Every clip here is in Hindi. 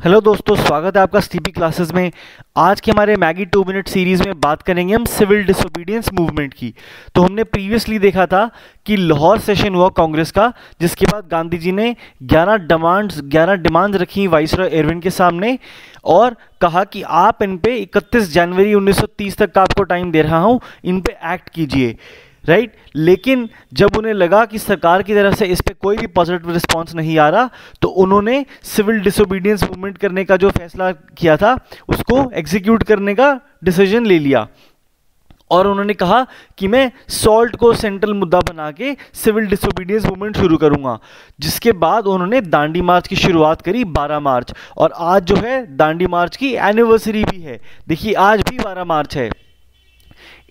हेलो दोस्तों, स्वागत है आपका स्टीपी क्लासेस में। आज के हमारे मैगी 2 मिनट सीरीज़ में बात करेंगे हम सिविल डिसोबीडियंस मूवमेंट की। तो हमने प्रीवियसली देखा था कि लाहौर सेशन हुआ कांग्रेस का, जिसके बाद गांधी जी ने 11 डिमांड्स रखी वाइसरॉय इरविन के सामने और कहा कि आप इन पे 31 जनवरी 1930 तक का आपको टाइम दे रहा हूं, इन पे एक्ट कीजिए, राइट। लेकिन जब उन्हें लगा कि सरकार की तरफ से इस पे कोई भी पॉजिटिव रिस्पांस नहीं आ रहा, तो उन्होंने सिविल डिसोबीडियंस मूवमेंट करने का जो फैसला किया था उसको एग्जीक्यूट करने का डिसीजन ले लिया और उन्होंने कहा कि मैं सॉल्ट को सेंट्रल मुद्दा बना के सिविल डिसोबीडियंस मूवमेंट शुरू करूंगा। जिसके बाद उन्होंने दांडी मार्च की शुरुआत करी 12 मार्च, और आज जो है दांडी मार्च की एनिवर्सरी भी है। देखिए आज भी 12 मार्च है,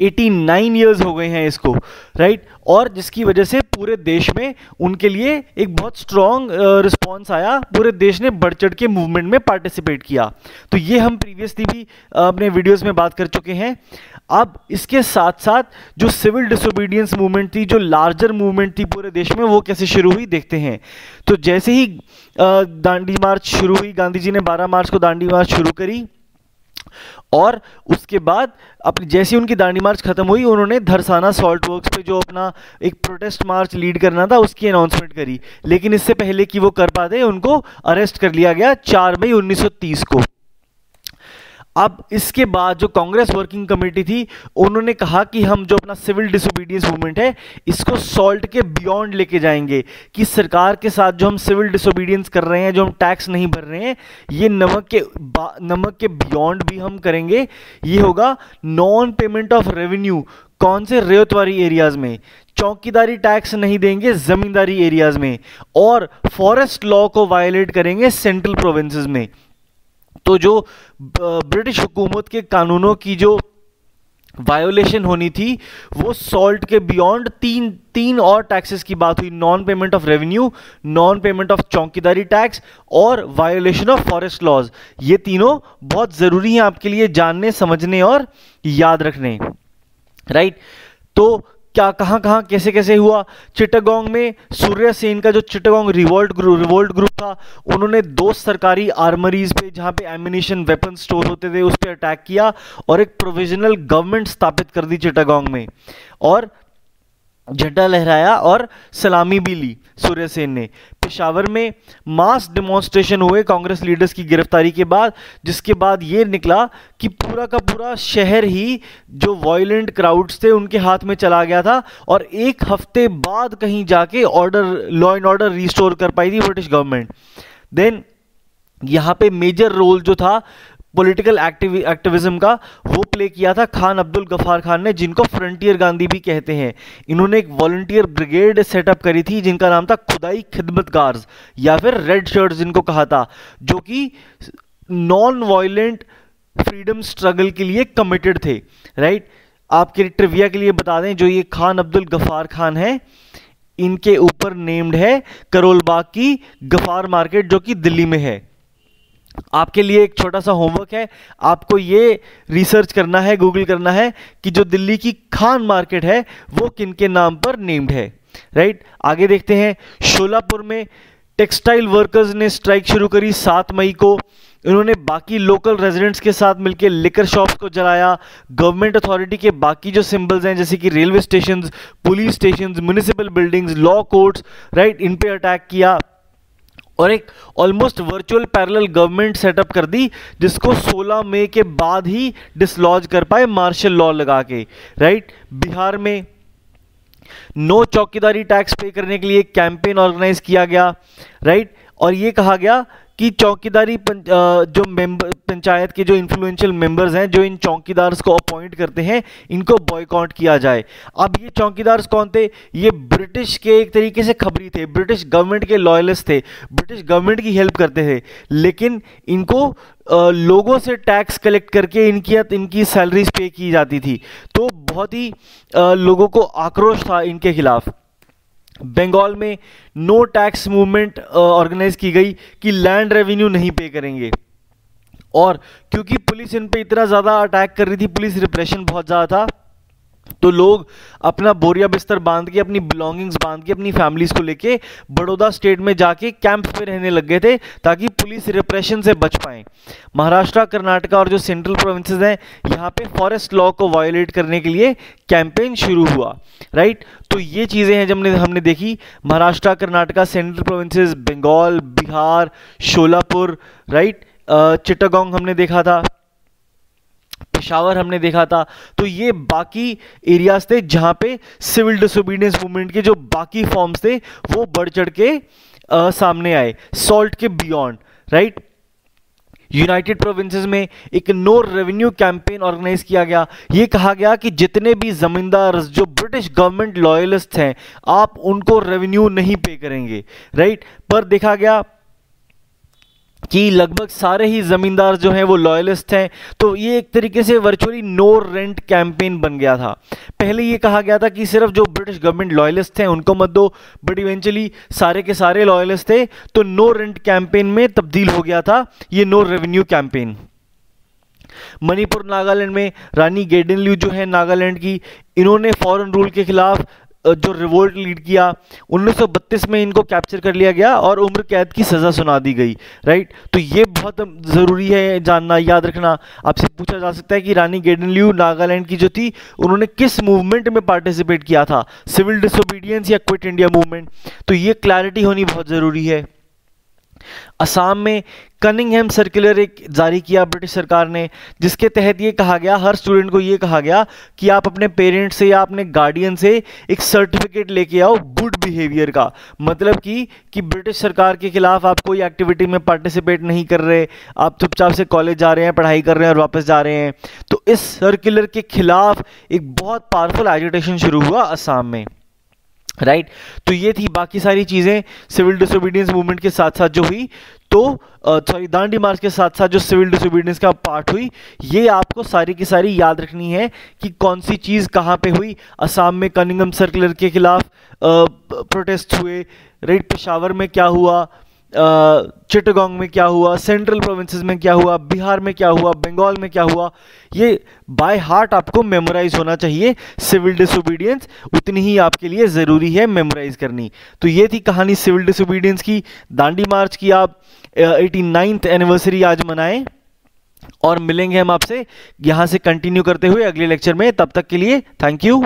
89 ईयर्स हो गए हैं इसको, राइट। और जिसकी वजह से पूरे देश में उनके लिए एक बहुत स्ट्रॉन्ग रिस्पांस आया, पूरे देश ने बढ़ चढ़ के मूवमेंट में पार्टिसिपेट किया। तो ये हम प्रीवियसली भी अपने वीडियोस में बात कर चुके हैं। अब इसके साथ साथ जो सिविल डिसोबीडियंस मूवमेंट थी, जो लार्जर मूवमेंट थी पूरे देश में, वो कैसे शुरू हुई देखते हैं। तो जैसे ही दांडी मार्च शुरू हुई, गांधी जी ने 12 मार्च को दांडी मार्च शुरू करी और उसके बाद अपनी जैसी उनकी दांडी मार्च खत्म हुई, उन्होंने धरसाना सॉल्ट वर्क्स पे जो अपना एक प्रोटेस्ट मार्च लीड करना था उसकी अनाउंसमेंट करी। लेकिन इससे पहले कि वो कर पाते उनको अरेस्ट कर लिया गया 4 मई 1930 को। अब इसके बाद जो कांग्रेस वर्किंग कमेटी थी, उन्होंने कहा कि हम जो अपना सिविल डिसोबीडियंस मूवमेंट है इसको सॉल्ट के बियॉन्ड लेके जाएंगे, कि सरकार के साथ जो हम सिविल डिसोबीडियंस कर रहे हैं, जो हम टैक्स नहीं भर रहे हैं, ये नमक के बियॉन्ड भी हम करेंगे। ये होगा नॉन पेमेंट ऑफ रेवेन्यू। कौन से? रेतवारी एरियाज में। चौकीदारी टैक्स नहीं देंगे जमींदारी एरियाज में, और फॉरेस्ट लॉ को वायलेट करेंगे सेंट्रल प्रोविंसेस में। तो जो ब्रिटिश हुकूमत के कानूनों की जो वायोलेशन होनी थी, वो सॉल्ट के बियॉन्ड तीन और टैक्सेस की बात हुई। Non payment of revenue, non payment of chowkidari tax और वायोलेशन ऑफ फॉरेस्ट लॉज। ये तीनों बहुत जरूरी हैं आपके लिए जानने, समझने और याद रखने, राइट। तो क्या कहां कैसे कैसे हुआ? चिटागोंग में सूर्य सेन का जो चिटागोंग रिवोल्ट ग्रुप था, उन्होंने 2 सरकारी आर्मरीज पे, जहां पे एम्यूनिशन वेपन स्टोर होते थे, उस पर अटैक किया और एक प्रोविजनल गवर्नमेंट स्थापित कर दी चिटागोंग में, और झंडा लहराया और सलामी भी ली सूर्य सेन ने। पेशावर में मास डेमोन्स्ट्रेशन हुए कांग्रेस लीडर्स की गिरफ्तारी के बाद, जिसके बाद ये निकला कि पूरा का पूरा शहर ही जो वायलेंट क्राउड्स थे उनके हाथ में चला गया था, और 1 हफ्ते बाद कहीं जाके लॉ एंड ऑर्डर रिस्टोर कर पाई थी ब्रिटिश गवर्नमेंट। देन यहां पे मेजर रोल जो था पॉलिटिकल एक्टिविज्म का, वो प्ले किया था खान अब्दुल गफ्फार खान ने, जिनको फ्रंटियर गांधी भी कहते हैं। इन्होंने एक वॉलंटियर ब्रिगेड सेटअप करी थी जिनका नाम था खुदाई खिदमतगार्स, या फिर रेड शर्ट्स जिनको कहा था, जो कि नॉन वायलेंट फ्रीडम स्ट्रगल के लिए कमिटेड थे, राइट। आपके ट्रिविया के लिए बता दें, जो ये खान अब्दुल गफ्फार खान है, इनके ऊपर नेम्ड है करोल बाग की गफ्फार मार्केट, जो कि दिल्ली में है। आपके लिए एक छोटा सा होमवर्क है, आपको ये रिसर्च करना है, गूगल करना है कि जो दिल्ली की खान मार्केट है वो किनके नाम पर नेम्ड है, राइट। आगे देखते हैं। शोलापुर में टेक्सटाइल वर्कर्स ने स्ट्राइक शुरू करी 7 मई को। इन्होंने बाकी लोकल रेजिडेंट्स के साथ मिलकर लिकर शॉप्स को जलाया। गवर्नमेंट अथॉरिटी के बाकी जो सिंबल्स हैं, जैसे कि railway stations, police stations, municipal buildings, law courts, right, इन पे अटैक किया और एक almost virtual parallel government setup कर दी, जिसको 16 मई के बाद ही डिसलॉज कर पाए मार्शल लॉ लगा के, राइट। बिहार में नो चौकीदारी टैक्स पे करने के लिए कैंपेन ऑर्गेनाइज किया गया, राइट। और ये कहा गया कि चौकीदारी जो पंचायत के जो इन्फ्लुएंशियल मेंबर्स हैं, जो इन चौकीदार्स को अपॉइंट करते हैं, इनको बॉयकॉट किया जाए। अब ये चौकीदार्स कौन थे? ये ब्रिटिश के एक तरीके से खबरी थे, ब्रिटिश गवर्नमेंट के लॉयलिस्ट थे, ब्रिटिश गवर्नमेंट की हेल्प करते थे, लेकिन इनको लोगों से टैक्स कलेक्ट करके इनकी सैलरीज पे की जाती थी। तो बहुत ही लोगों को आक्रोश था इनके खिलाफ। बंगाल में नो टैक्स मूवमेंट ऑर्गेनाइज की गई कि लैंड रेवेन्यू नहीं पे करेंगे, और क्योंकि पुलिस इन पे इतना ज़्यादा अटैक कर रही थी, पुलिस रिप्रेशन बहुत ज़्यादा था, तो लोग अपना बोरिया बिस्तर बांध के, अपनी बिलोंगिंग्स बांध के, अपनी फैमिलीज को लेके बड़ौदा स्टेट में जाके कैंप पे रहने लग गए थे ताकि पुलिस रिप्रेशन से बच पाएं। महाराष्ट्र, कर्नाटका और जो सेंट्रल प्रोविंसेस हैं, यहाँ पे फॉरेस्ट लॉ को वायोलेट करने के लिए कैंपेन शुरू हुआ, राइट। तो ये चीज़ें हैं जब हमने देखी, Maharashtra, Karnataka, central provinces, Bengal, Bihar, Sholapur, right, Chittagong हमने देखा था, पेशावर हमने देखा था। तो ये बाकी एरियाज थे जहां पे सिविल डिसोबीडियंस मूवमेंट के जो बाकी फॉर्म्स थे वो बढ़ चढ़ के सामने आए, सॉल्ट के बियॉन्ड, राइट। यूनाइटेड प्रोविंसेस में एक नो रेवेन्यू कैंपेन ऑर्गेनाइज किया गया। ये कहा गया कि जितने भी जमींदार जो ब्रिटिश गवर्नमेंट लॉयलिस्ट हैं, आप उनको रेवेन्यू नहीं पे करेंगे, राइट। पर देखा गया कि लगभग सारे ही जमींदार जो हैं वो लॉयलिस्ट हैं, तो ये एक तरीके से वर्चुअली नो रेंट कैंपेन बन गया था। पहले ये कहा गया था कि सिर्फ जो ब्रिटिश गवर्नमेंट लॉयलिस्ट हैं उनको मत दो, बट इवेंचुअली सारे के सारे लॉयलिस्ट थे, तो नो रेंट कैंपेन में तब्दील हो गया था ये no revenue campaign. Manipur, Nagaland में रानी गेडिनल्यू जो है नागालैंड की, इन्होंने फॉरेन रूल के खिलाफ जो रिवोल्ट लीड किया। 1932 में इनको कैप्चर कर लिया गया और उम्र कैद की सज़ा सुना दी गई, राइट। तो ये बहुत ज़रूरी है जानना, याद रखना। आपसे पूछा जा सकता है कि रानी गेडिनल्यू नागालैंड की जो थी, उन्होंने किस मूवमेंट में पार्टिसिपेट किया था, सिविल डिसोबीडियंस या क्विट इंडिया मूवमेंट। तो ये क्लैरिटी होनी बहुत ज़रूरी है। असम में कनिंघम सर्कुलर एक जारी किया ब्रिटिश सरकार ने, जिसके तहत ये कहा गया, हर स्टूडेंट को ये कहा गया कि आप अपने पेरेंट्स से या अपने गार्डियन से एक सर्टिफिकेट लेके आओ गुड बिहेवियर का। मतलब कि ब्रिटिश सरकार के खिलाफ आप कोई एक्टिविटी में पार्टिसिपेट नहीं कर रहे, आप चुपचाप से कॉलेज जा रहे हैं, पढ़ाई कर रहे हैं और वापस जा रहे हैं। तो इस सर्कुलर के खिलाफ एक बहुत पावरफुल एजिटेशन शुरू हुआ असम में, राइट। तो ये थी बाकी सारी चीज़ें सिविल डिसोबीडियंस मूवमेंट के साथ साथ जो हुई, तो सॉरी दांडी मार्च के साथ साथ जो सिविल डिसोबीडियंस का पार्ट हुई, ये आपको सारी की सारी याद रखनी है कि कौन सी चीज़ कहाँ पे हुई। असम में कनिंघम सर्कुलर के खिलाफ प्रोटेस्ट हुए, राइट। पेशावर में क्या हुआ, चिट्टागोंग में क्या हुआ, सेंट्रल प्रोविंसेस में क्या हुआ, बिहार में क्या हुआ, बंगाल में क्या हुआ, ये बाय हार्ट आपको मेमोराइज होना चाहिए। सिविल डिसोबीडियंस उतनी ही आपके लिए ज़रूरी है मेमोराइज करनी। तो ये थी कहानी सिविल डिसोबीडियंस की। दांडी मार्च की आप 89th एनिवर्सरी आज मनाएं, और मिलेंगे हम आपसे यहाँ से कंटिन्यू करते हुए अगले लेक्चर में। तब तक के लिए थैंक यू।